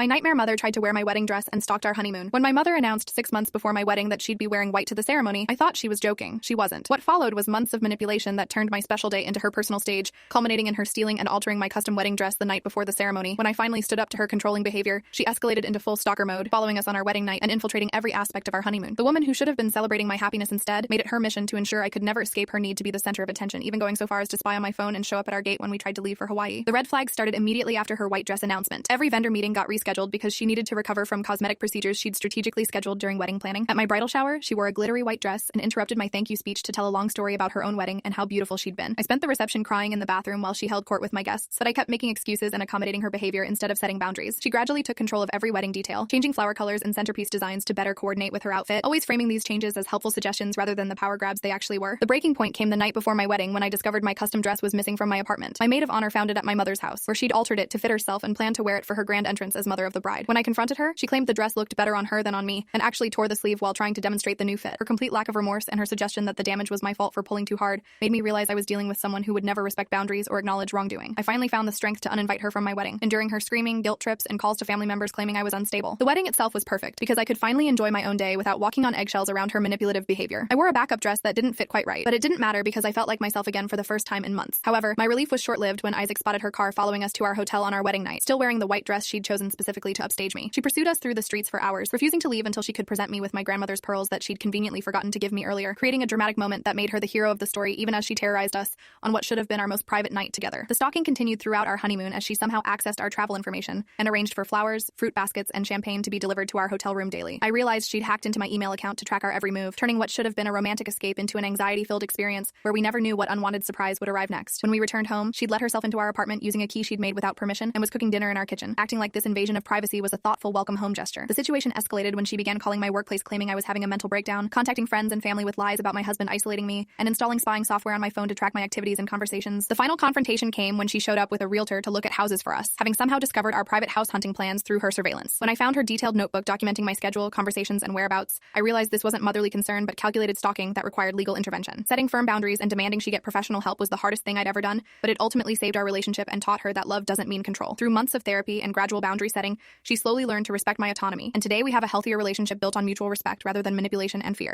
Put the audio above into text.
My nightmare mother tried to wear my wedding dress and stalked our honeymoon. When my mother announced 6 months before my wedding that she'd be wearing white to the ceremony, I thought she was joking. She wasn't. What followed was months of manipulation that turned my special day into her personal stage, culminating in her stealing and altering my custom wedding dress the night before the ceremony. When I finally stood up to her controlling behavior, she escalated into full stalker mode, following us on our wedding night and infiltrating every aspect of our honeymoon. The woman who should have been celebrating my happiness instead made it her mission to ensure I could never escape her need to be the center of attention, even going so far as to spy on my phone and show up at our gate when we tried to leave for Hawaii. The red flags started immediately after her white dress announcement. Every vendor meeting got rescheduled because she needed to recover from cosmetic procedures she'd strategically scheduled during wedding planning. At my bridal shower, she wore a glittery white dress and interrupted my thank you speech to tell a long story about her own wedding and how beautiful she'd been. I spent the reception crying in the bathroom while she held court with my guests, but I kept making excuses and accommodating her behavior instead of setting boundaries. She gradually took control of every wedding detail, changing flower colors and centerpiece designs to better coordinate with her outfit, always framing these changes as helpful suggestions rather than the power grabs they actually were. The breaking point came the night before my wedding when I discovered my custom dress was missing from my apartment. My maid of honor found it at my mother's house, where she'd altered it to fit herself and planned to wear it for her grand entrance as mother of the bride. When I confronted her, she claimed the dress looked better on her than on me, and actually tore the sleeve while trying to demonstrate the new fit. Her complete lack of remorse and her suggestion that the damage was my fault for pulling too hard made me realize I was dealing with someone who would never respect boundaries or acknowledge wrongdoing. I finally found the strength to uninvite her from my wedding, enduring her screaming, guilt trips, and calls to family members claiming I was unstable. The wedding itself was perfect because I could finally enjoy my own day without walking on eggshells around her manipulative behavior. I wore a backup dress that didn't fit quite right, but it didn't matter because I felt like myself again for the first time in months. However, my relief was short-lived when Isaac spotted her car following us to our hotel on our wedding night, still wearing the white dress she'd chosen specifically to upstage me. She pursued us through the streets for hours, refusing to leave until she could present me with my grandmother's pearls that she'd conveniently forgotten to give me earlier, creating a dramatic moment that made her the hero of the story even as she terrorized us on what should have been our most private night together. The stalking continued throughout our honeymoon as she somehow accessed our travel information and arranged for flowers, fruit baskets, and champagne to be delivered to our hotel room daily. I realized she'd hacked into my email account to track our every move, turning what should have been a romantic escape into an anxiety-filled experience where we never knew what unwanted surprise would arrive next. When we returned home, she'd let herself into our apartment using a key she'd made without permission and was cooking dinner in our kitchen, acting like this invasion of privacy was a thoughtful welcome home gesture. The situation escalated when she began calling my workplace claiming I was having a mental breakdown, contacting friends and family with lies about my husband isolating me, and installing spying software on my phone to track my activities and conversations. The final confrontation came when she showed up with a realtor to look at houses for us, having somehow discovered our private house hunting plans through her surveillance. When I found her detailed notebook documenting my schedule, conversations, and whereabouts, I realized this wasn't motherly concern but calculated stalking that required legal intervention. Setting firm boundaries and demanding she get professional help was the hardest thing I'd ever done, but it ultimately saved our relationship and taught her that love doesn't mean control. Through months of therapy and gradual boundary setting, she slowly learned to respect my autonomy, and today we have a healthier relationship built on mutual respect rather than manipulation and fear.